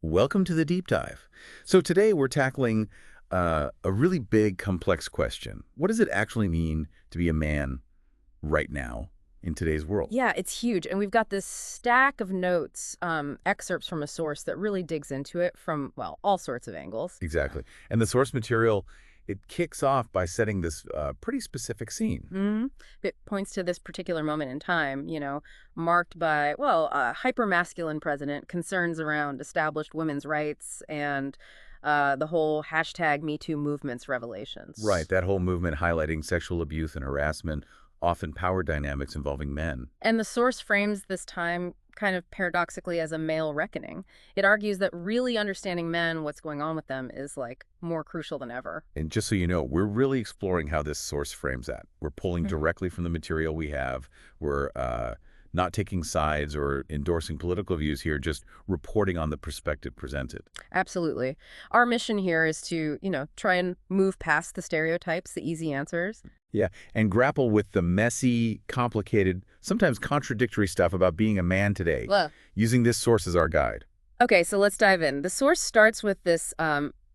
Welcome to the deep dive. So today we're tackling a really big, complex question. What does it actually mean to be a man right now in today's world? Yeah, it's huge. And we've got this stack of notes, excerpts from a source that really digs into it from, well, all sorts of angles. Exactly. And the source material, it kicks off by setting this pretty specific scene. hmm It points to this particular moment in time, marked by, well, a hyper-masculine president, concerns around established women's rights, and the whole hashtag #MeToo movement's revelations. Right, that whole movement highlighting sexual abuse and harassment, often power dynamics involving men. And the source frames this time kind of paradoxically as a male reckoning. It argues that really understanding men, what's going on with them, is like more crucial than ever. And just so you know, we're really exploring how this source frames that. We're pulling directly from the material we have. We're not taking sides or endorsing political views here, just reporting on the perspective presented. Absolutely. Our mission here is to, try and move past the stereotypes, the easy answers. Yeah, and grapple with the messy, complicated, sometimes contradictory stuff about being a man today, Well, using this source as our guide. okay, so let's dive in. The source starts with this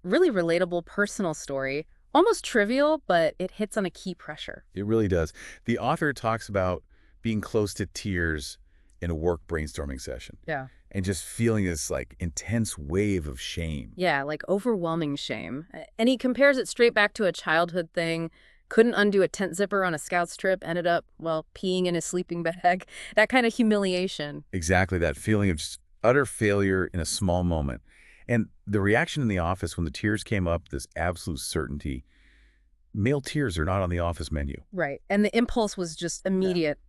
really relatable personal story, almost trivial, but it hits on a key pressure. It really does. The author talks about being close to tears in a work brainstorming session Yeah. and just feeling this like intense wave of shame. Yeah, like overwhelming shame. And he compares it straight back to a childhood thing. Couldn't undo a tent zipper on a scouts trip, ended up, well, peeing in his sleeping bag. That kind of humiliation. Exactly, that feeling of just utter failure in a small moment. And the reaction in the office when the tears came up, this absolute certainty, male tears are not on the office menu. Right. And the impulse was just immediate.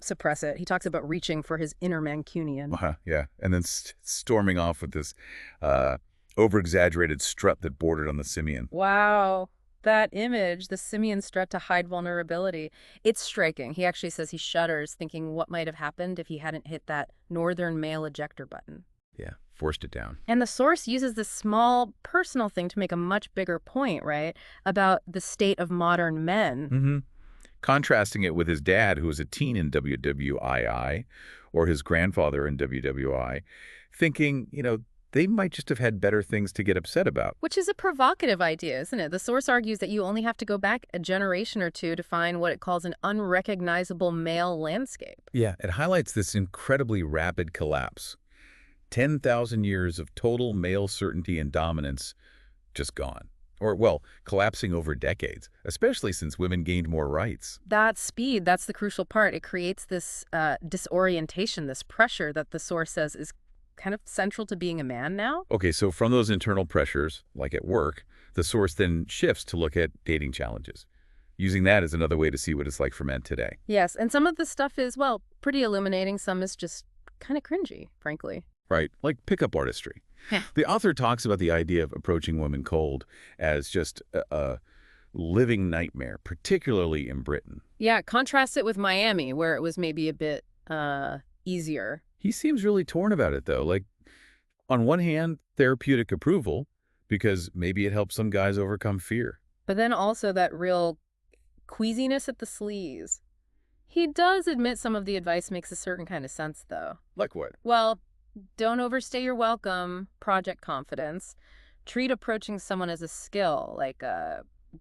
Suppress it. He talks about reaching for his inner Mancunian. Yeah, and then storming off with this over-exaggerated strut that bordered on the simian. Wow. That image, the simian strut to hide vulnerability, it's striking. He actually says he shudders thinking what might have happened if he hadn't hit that northern male ejector button. Yeah, forced it down. And the source uses this small personal thing to make a much bigger point, right? About the state of modern men. Mm-hmm. Contrasting it with his dad, who was a teen in WWII, or his grandfather in WWI, thinking, they might just have had better things to get upset about. Which is a provocative idea, isn't it? The source argues that you only have to go back a generation or two to find what it calls an unrecognizable male landscape. Yeah, it highlights this incredibly rapid collapse. 10,000 years of total male certainty and dominance just gone. Or, well, collapsing over decades, especially since women gained more rights. That speed, that's the crucial part. It creates this disorientation, this pressure that the source says is kind of central to being a man now. Okay, so from those internal pressures, like at work, the source then shifts to look at dating challenges, using that as another way to see what it's like for men today. Yes, and some of the stuff is, well, pretty illuminating. Some is just kind of cringy, frankly. Right, like pickup artistry. Yeah. The author talks about the idea of approaching women cold as just a living nightmare, particularly in Britain. Yeah, contrast it with Miami, where it was maybe a bit easier. He seems really torn about it, though. Like, on one hand, therapeutic approval, because maybe it helps some guys overcome fear. But then also that real queasiness at the sleaze. He does admit some of the advice makes a certain kind of sense, though. Like what? Well, don't overstay your welcome, project confidence. Treat approaching someone as a skill, like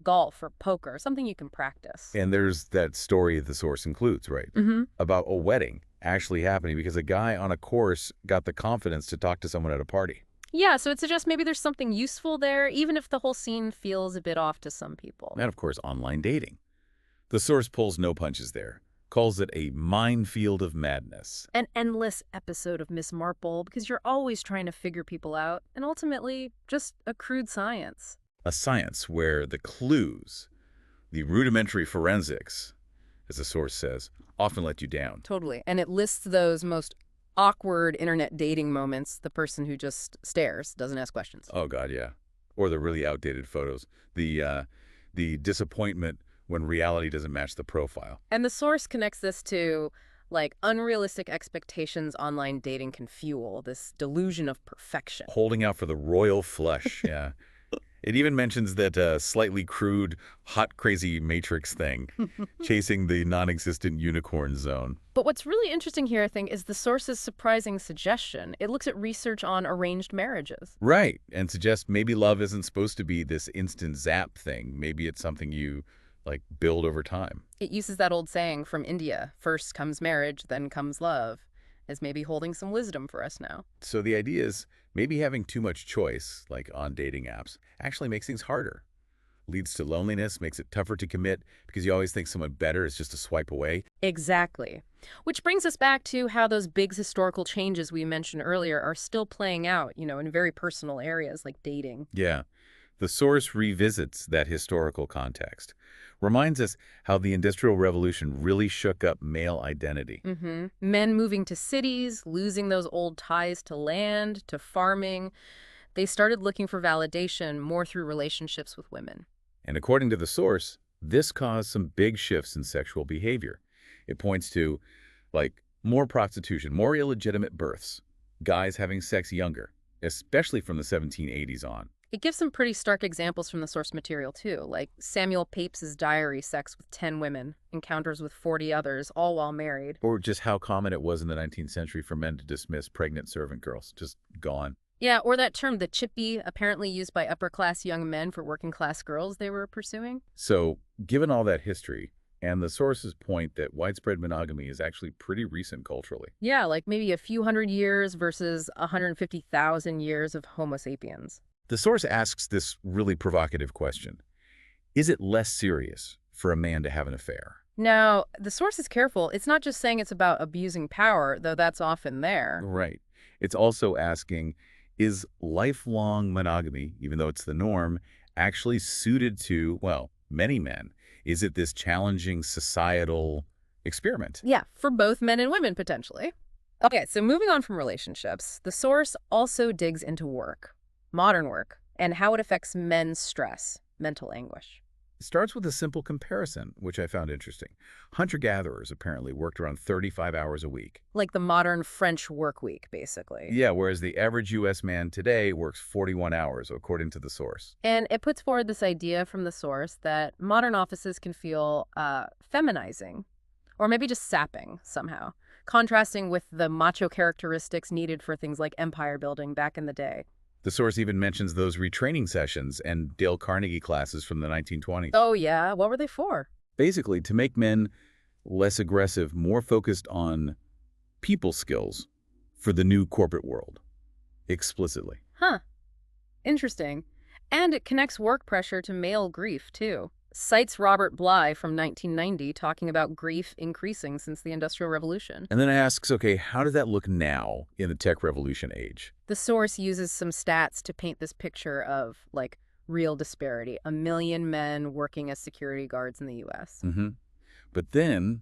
golf or poker, something you can practice. And there's that story the source includes, right? Mm-hmm. About a wedding actually happening because a guy on a course got the confidence to talk to someone at a party. Yeah, so it suggests maybe there's something useful there, even if the whole scene feels a bit off to some people. And, of course, online dating. The source pulls no punches there, calls it a minefield of madness. An endless episode of Miss Marple, because you're always trying to figure people out, and ultimately, just a crude science. A science where the clues, the rudimentary forensics, as the source says, often let you down. Totally. And it lists those most awkward internet dating moments, the person who just stares, doesn't ask questions. Oh, God, yeah. Or the really outdated photos. The disappointment when reality doesn't match the profile. And the source connects this to, like, unrealistic expectations online dating can fuel, this delusion of perfection. Holding out for the royal flush, yeah. It even mentions that slightly crude, hot, crazy Matrix thing, chasing the non-existent unicorn zone. But what's really interesting here, I think, is the source's surprising suggestion. It looks at research on arranged marriages. Right, and suggests maybe love isn't supposed to be this instant zap thing. Maybe it's something you, like, build over time. It uses that old saying from India, first comes marriage, then comes love, as maybe holding some wisdom for us now. So the idea is maybe having too much choice, like on dating apps, actually makes things harder. Leads to loneliness, makes it tougher to commit because you always think someone better is just a swipe away. Exactly. Which brings us back to how those big historical changes we mentioned earlier are still playing out, in very personal areas like dating. Yeah. The source revisits that historical context, reminds us how the Industrial Revolution really shook up male identity. Men moving to cities, losing those old ties to land, to farming. They started looking for validation more through relationships with women. And according to the source, this caused some big shifts in sexual behavior. It points to, like, more prostitution, more illegitimate births, guys having sex younger, especially from the 1780s on. It gives some pretty stark examples from the source material, too, like Samuel Pepys's diary, sex with 10 women, encounters with 40 others, all while married. Or just how common it was in the 19th century for men to dismiss pregnant servant girls. Just gone. Yeah, or that term, the chippy, apparently used by upper-class young men for working-class girls they were pursuing. So, given all that history, and the source's point that widespread monogamy is actually pretty recent culturally. Yeah, like maybe a few hundred years versus 150,000 years of Homo sapiens. The source asks this really provocative question. Is it less serious for a man to have an affair? Now, the source is careful. It's not just saying it's about abusing power, though that's often there. Right. It's also asking, is lifelong monogamy, even though it's the norm, actually suited to, well, many men? Is it this challenging societal experiment? Yeah, for both men and women, potentially. Okay, so moving on from relationships, the source also digs into work, modern work, and how it affects men's stress, mental anguish. It starts with a simple comparison, which I found interesting. Hunter-gatherers apparently worked around 35 hours a week. Like the modern French work week, basically. Yeah, whereas the average U.S. man today works 41 hours, according to the source. And it puts forward this idea from the source that modern offices can feel feminizing, or maybe just sapping somehow, contrasting with the macho characteristics needed for things like empire building back in the day. The source even mentions those retraining sessions and Dale Carnegie classes from the 1920s. Oh, yeah? What were they for? Basically, to make men less aggressive, more focused on people skills for the new corporate world, explicitly. Huh. Interesting. And it connects work pressure to male grief, too. Cites Robert Bly from 1990 talking about grief increasing since the Industrial Revolution. And then asks, okay, how does that look now in the tech revolution age? The source uses some stats to paint this picture of, like, real disparity. 1 million men working as security guards in the U.S. But then,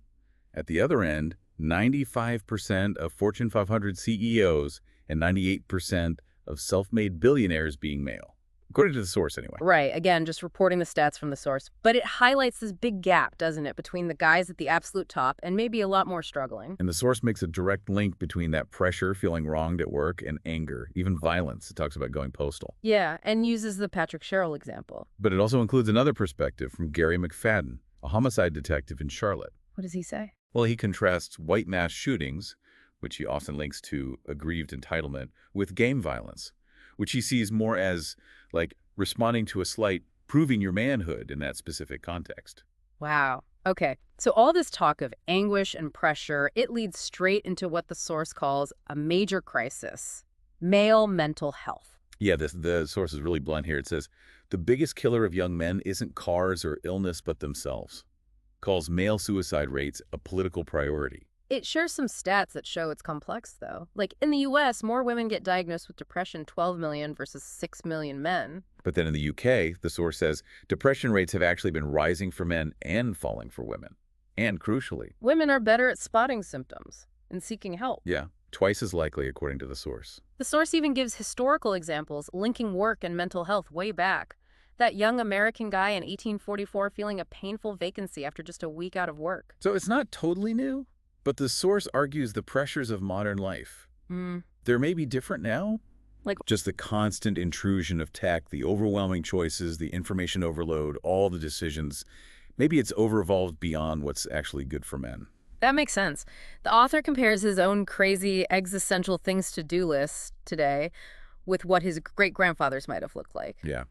at the other end, 95% of Fortune 500 CEOs and 98% of self-made billionaires being male. According to the source, anyway. Right. Again, just reporting the stats from the source. But it highlights this big gap, doesn't it, between the guys at the absolute top and maybe a lot more struggling. And the source makes a direct link between that pressure, feeling wronged at work, and anger, even violence. It talks about going postal. Yeah, and uses the Patrick Sherrill example. But it also includes another perspective from Gary McFadden, a homicide detective in Charlotte. What does he say? Well, he contrasts white mass shootings, which he often links to aggrieved entitlement, with game violence, which he sees more as, like, responding to a slight, proving your manhood in that specific context. Wow. Okay. So all this talk of anguish and pressure, it leads straight into what the source calls a major crisis, male mental health. Yeah, the source is really blunt here. It says, the biggest killer of young men isn't cars or illness, but themselves. Calls male suicide rates a political priority. It shares some stats that show it's complex, though. Like, in the U.S., more women get diagnosed with depression, 12 million versus 6 million men. But then in the UK, the source says, depression rates have actually been rising for men and falling for women. And crucially, women are better at spotting symptoms and seeking help. Yeah, twice as likely, according to the source. The source even gives historical examples linking work and mental health way back. That young American guy in 1844 feeling a painful vacancy after just a week out of work. So it's not totally new, but the source argues the pressures of modern life. They may be different now, Like, Just the constant intrusion of tech, the overwhelming choices, the information overload, all the decisions. Maybe it's over-evolved beyond what's actually good for men. that makes sense. The author compares his own crazy existential things to do list today with what his great-grandfathers might have looked like. Yeah.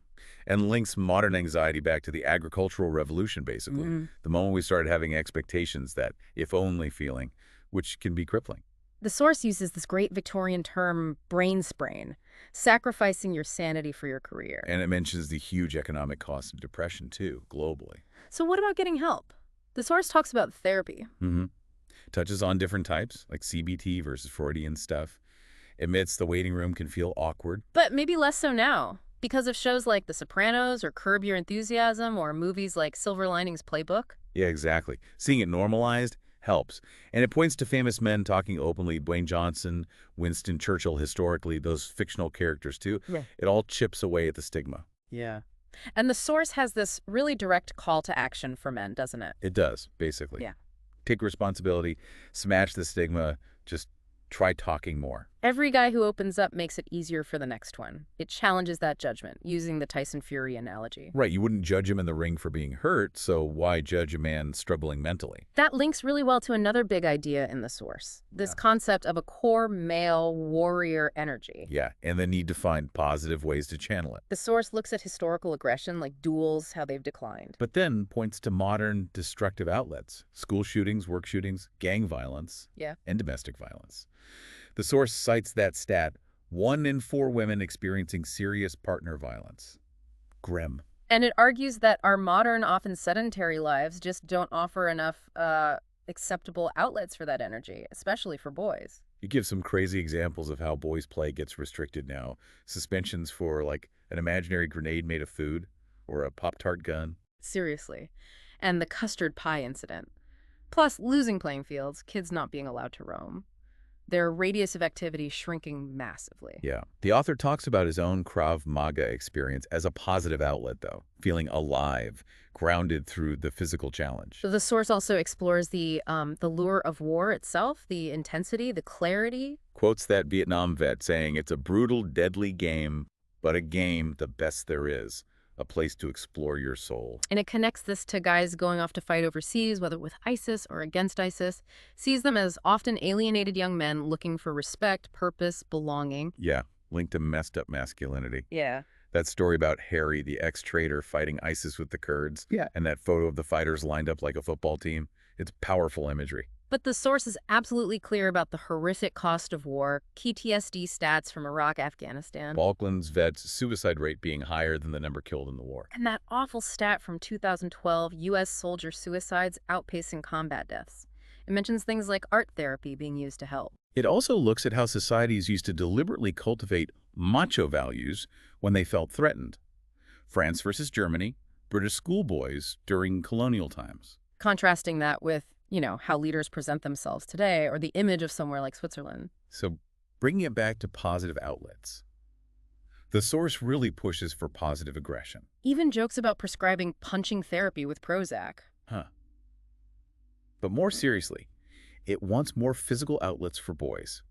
And links modern anxiety back to the agricultural revolution, basically. Mm. The moment we started having expectations, that if-only feeling, which can be crippling. The source uses this great Victorian term, brain sprain, sacrificing your sanity for your career. And it mentions the huge economic cost of depression, too, globally. So what about getting help? The source talks about therapy. Touches on different types, like CBT versus Freudian stuff. Admits the waiting room can feel awkward. But maybe less so now, because of shows like The Sopranos or Curb Your Enthusiasm or movies like Silver Linings Playbook. Yeah, exactly. Seeing it normalized helps. And it points to famous men talking openly, Dwayne Johnson, Winston Churchill historically, those fictional characters too. Yeah. It all chips away at the stigma. Yeah. And the source has this really direct call to action for men, doesn't it? It does, basically. Yeah. Take responsibility, smash the stigma, just try talking more. Every guy who opens up makes it easier for the next one. It challenges that judgment, using the Tyson Fury analogy. Right, you wouldn't judge him in the ring for being hurt, so why judge a man struggling mentally? That links really well to another big idea in the source, this concept of a core male warrior energy. Yeah, and the need to find positive ways to channel it. The source looks at historical aggression, like duels, how they've declined. But then points to modern destructive outlets, school shootings, work shootings, gang violence, Yeah. and domestic violence. The source cites that stat, 1 in 4 women experiencing serious partner violence. Grim. And it argues that our modern, often sedentary lives just don't offer enough acceptable outlets for that energy, especially for boys. You give some crazy examples of how boys' play gets restricted now. Suspensions for, like, an imaginary grenade made of food or a Pop-Tart gun. Seriously. And the custard pie incident. Plus, losing playing fields, kids not being allowed to roam. Their radius of activity shrinking massively. Yeah. The author talks about his own Krav Maga experience as a positive outlet, though, feeling alive, grounded through the physical challenge. So the source also explores the lure of war itself, the intensity, the clarity. Quotes that Vietnam vet saying, "It's a brutal, deadly game, but a game the best there is. A place to explore your soul." And it connects this to guys going off to fight overseas, whether with ISIS or against ISIS, sees them as often alienated young men looking for respect, purpose, belonging. Yeah, linked to messed up masculinity. Yeah. That story about Harry, the ex-traitor, fighting ISIS with the Kurds. Yeah. And that photo of the fighters lined up like a football team. It's powerful imagery. But the source is absolutely clear about the horrific cost of war, PTSD stats from Iraq, Afghanistan. Falklands vets' suicide rate being higher than the number killed in the war. And that awful stat from 2012, U.S. soldier suicides outpacing combat deaths. It mentions things like art therapy being used to help. It also looks at how societies used to deliberately cultivate macho values when they felt threatened. France versus Germany, British schoolboys during colonial times. Contrasting that with, how leaders present themselves today, or the image of somewhere like Switzerland. So bringing it back to positive outlets. The source really pushes for positive aggression. Even jokes about prescribing punching therapy with Prozac. But more seriously, it wants more physical outlets for boys.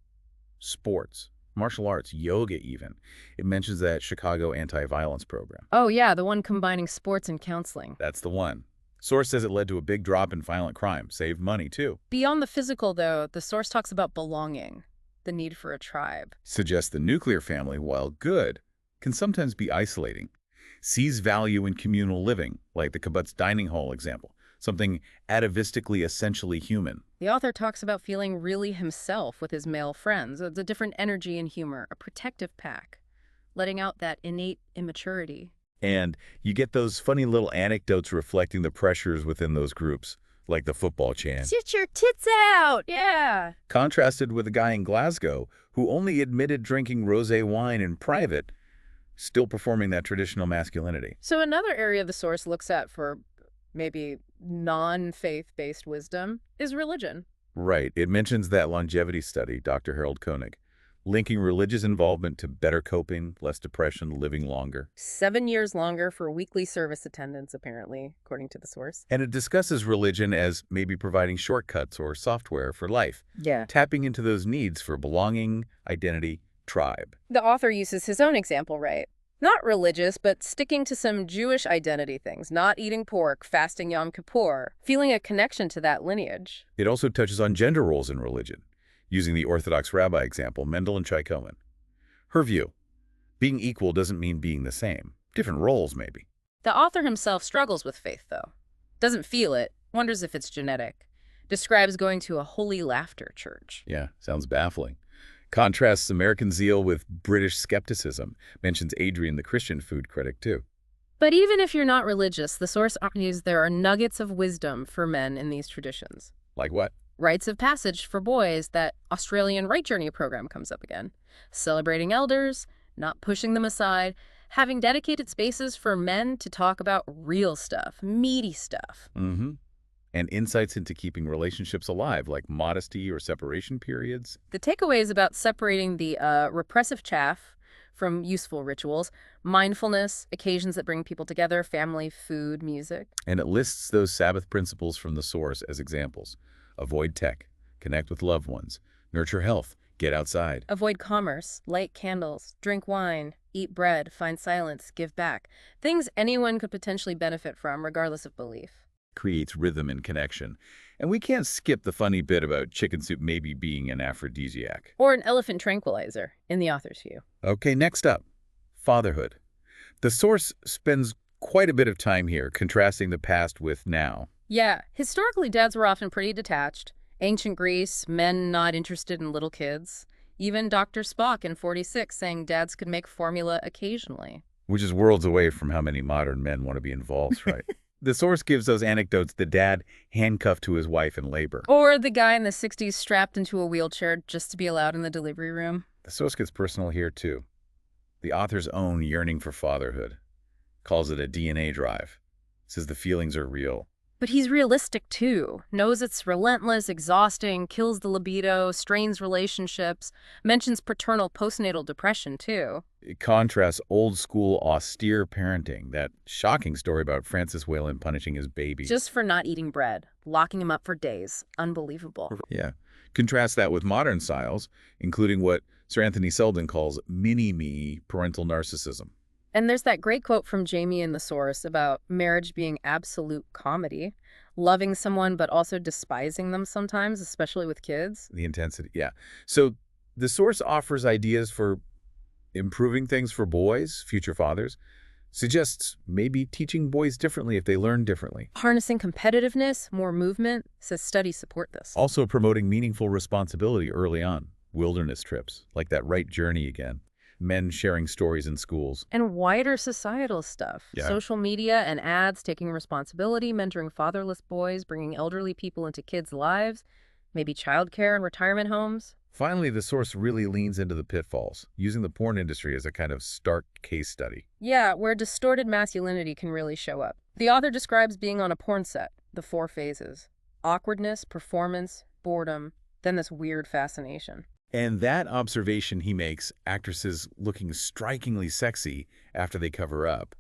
Sports, martial arts, yoga even. It mentions that Chicago anti-violence program. Oh yeah, the one combining sports and counseling. That's the one. Source says it led to a big drop in violent crime, saved money too. Beyond the physical, though, the source talks about belonging, the need for a tribe. Suggests the nuclear family, while good, can sometimes be isolating. Sees value in communal living, like the kibbutz dining hall example, something atavistically essentially human. The author talks about feeling really himself with his male friends. It's a different energy and humor, a protective pack, letting out that innate immaturity. And you get those funny little anecdotes reflecting the pressures within those groups, like the football chant. Sit your tits out! Yeah! Contrasted with a guy in Glasgow who only admitted drinking rosé wine in private, still performing that traditional masculinity. So another area the source looks at for maybe non-faith-based wisdom is religion. Right. It mentions that longevity study, Dr. Harold Koenig, linking religious involvement to better coping, less depression, living longer. 7 years longer for weekly service attendance, apparently, according to the source. And it discusses religion as maybe providing shortcuts or software for life, Yeah. tapping into those needs for belonging, identity, tribe. The author uses his own example, right? Not religious, but sticking to some Jewish identity things, not eating pork, fasting Yom Kippur, feeling a connection to that lineage. It also touches on gender roles in religion, using the Orthodox rabbi example, Mendel and Chai-Cohen. Her view, being equal doesn't mean being the same. Different roles, maybe. The author himself struggles with faith, though. Doesn't feel it, wonders if it's genetic. Describes going to a holy laughter church. Yeah, sounds baffling. Contrasts American zeal with British skepticism. Mentions Adrian, the Christian food critic, too. But even if you're not religious, the source argues there are nuggets of wisdom for men in these traditions. Like what? Rites of passage for boys, that Australian Right Journey program comes up again. Celebrating elders, not pushing them aside, having dedicated spaces for men to talk about real stuff, meaty stuff. Mm-hmm. And insights into keeping relationships alive, like modesty or separation periods. The takeaway is about separating the repressive chaff from useful rituals, mindfulness, occasions that bring people together, family, food, music. And it lists those Sabbath principles from the source as examples. Avoid tech, connect with loved ones, nurture health, get outside. Avoid commerce, light candles, drink wine, eat bread, find silence, give back. Things anyone could potentially benefit from, regardless of belief. Creates rhythm and connection. And we can't skip the funny bit about chicken soup maybe being an aphrodisiac. Or an elephant tranquilizer, in the author's view. Okay, next up, fatherhood. The source spends quite a bit of time here contrasting the past with now. Yeah, historically dads were often pretty detached. Ancient Greece, men not interested in little kids. Even Dr. Spock in 46 saying dads could make formula occasionally. Which is worlds away from how many modern men want to be involved, right? The source gives those anecdotes, the dad handcuffed to his wife in labor. Or the guy in the 60s strapped into a wheelchair just to be allowed in the delivery room. The source gets personal here, too. The author's own yearning for fatherhood. Calls it a DNA drive. Says the feelings are real. But he's realistic, too. Knows it's relentless, exhausting, kills the libido, strains relationships. Mentions paternal postnatal depression, too. It contrasts old-school, austere parenting, that shocking story about Francis Whalen punishing his baby. Just for not eating bread, locking him up for days. Unbelievable. Yeah. Contrast that with modern styles, including what Sir Anthony Seldon calls mini-me parental narcissism. And there's that great quote from Jamie in the source about marriage being absolute comedy, loving someone but also despising them sometimes, especially with kids. The intensity, yeah. So the source offers ideas for improving things for boys, future fathers, suggests maybe teaching boys differently if they learn differently. Harnessing competitiveness, more movement, says studies support this. Also promoting meaningful responsibility early on. Wilderness trips, like that Right Journey again. Men sharing stories in schools. And wider societal stuff. Yeah. Social media and ads, taking responsibility, mentoring fatherless boys, bringing elderly people into kids' lives, maybe childcare and retirement homes. Finally, the source really leans into the pitfalls, using the porn industry as a kind of stark case study. Yeah, where distorted masculinity can really show up. The author describes being on a porn set, the 4 phases. Awkwardness, performance, boredom, then this weird fascination. And that observation he makes, actresses looking strikingly sexy after they cover up,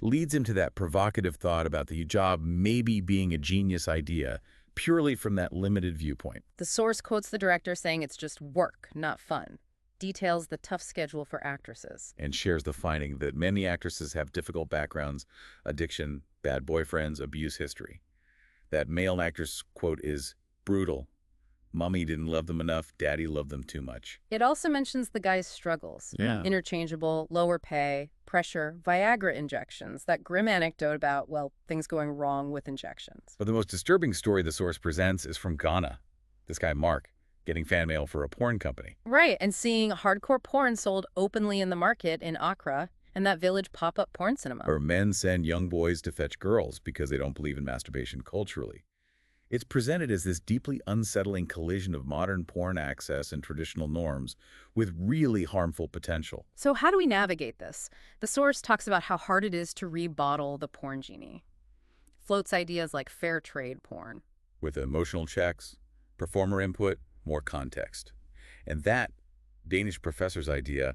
leads him to that provocative thought about the hijab maybe being a genius idea purely from that limited viewpoint. The source quotes the director saying it's just work, not fun. Details the tough schedule for actresses. And shares the finding that many actresses have difficult backgrounds, addiction, bad boyfriends, abuse history. That male actress, quote, is brutal. Mommy didn't love them enough, daddy loved them too much. It also mentions the guy's struggles. Yeah. Interchangeable, lower pay, pressure, Viagra injections, that grim anecdote about, well, things going wrong with injections. But the most disturbing story the source presents is from Ghana. This guy, Mark, getting fan mail for a porn company. Right, and seeing hardcore porn sold openly in the market in Accra and that village pop-up porn cinema. Or men send young boys to fetch girls because they don't believe in masturbation culturally. It's presented as this deeply unsettling collision of modern porn access and traditional norms with really harmful potential. So how do we navigate this? The source talks about how hard it is to rebottle the porn genie. Floats ideas like fair trade porn. With emotional checks, performer input, more context. And that Danish professor's idea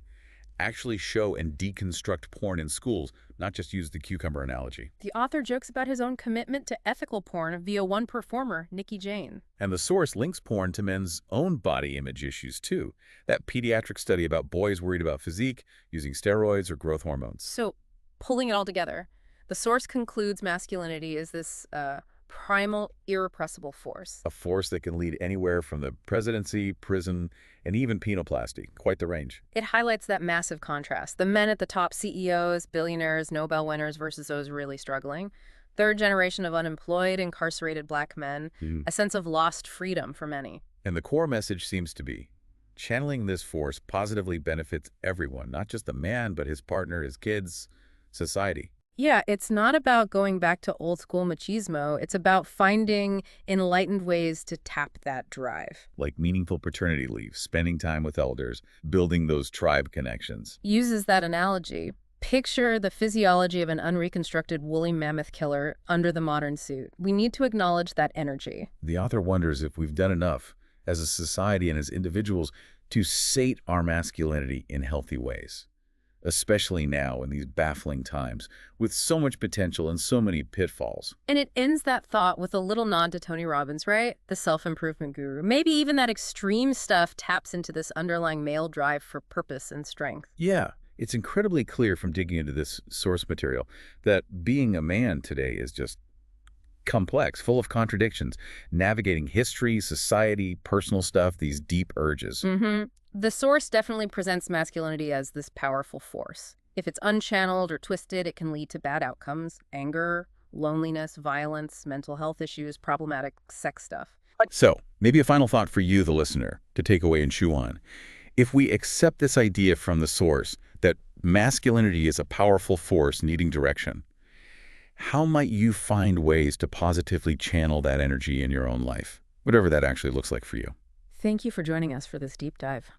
actually show and deconstruct porn in schools, not just use the cucumber analogy. The author jokes about his own commitment to ethical porn via one performer, Nikki Jane. And the source links porn to men's own body image issues, too. That pediatric study about boys worried about physique, using steroids or growth hormones. So, pulling it all together, the source concludes masculinity is this primal, irrepressible force. A force that can lead anywhere from the presidency, prison, and even penoplasty. Quite the range. It highlights that massive contrast. The men at the top, CEOs, billionaires, Nobel winners versus those really struggling. Third generation of unemployed, incarcerated black men. A sense of lost freedom for many. And the core message seems to be, channeling this force positively benefits everyone, not just the man, but his partner, his kids, society. Yeah, it's not about going back to old school machismo. It's about finding enlightened ways to tap that drive. Like meaningful paternity leave, spending time with elders, building those tribe connections. Uses that analogy. Picture the physiology of an unreconstructed woolly mammoth killer under the modern suit. We need to acknowledge that energy. The author wonders if we've done enough as a society and as individuals to sate our masculinity in healthy ways. Especially now in these baffling times, with so much potential and so many pitfalls. And it ends that thought with a little nod to Tony Robbins, right? The self-improvement guru. Maybe even that extreme stuff taps into this underlying male drive for purpose and strength. Yeah, it's incredibly clear from digging into this source material that being a man today is just complex, full of contradictions, navigating history, society, personal stuff, these deep urges. The source definitely presents masculinity as this powerful force. If it's unchanneled or twisted, it can lead to bad outcomes, anger, loneliness, violence, mental health issues, problematic sex stuff. So, maybe a final thought for you, the listener, to take away and chew on. If we accept this idea from the source that masculinity is a powerful force needing direction, how might you find ways to positively channel that energy in your own life, whatever that actually looks like for you? Thank you for joining us for this deep dive.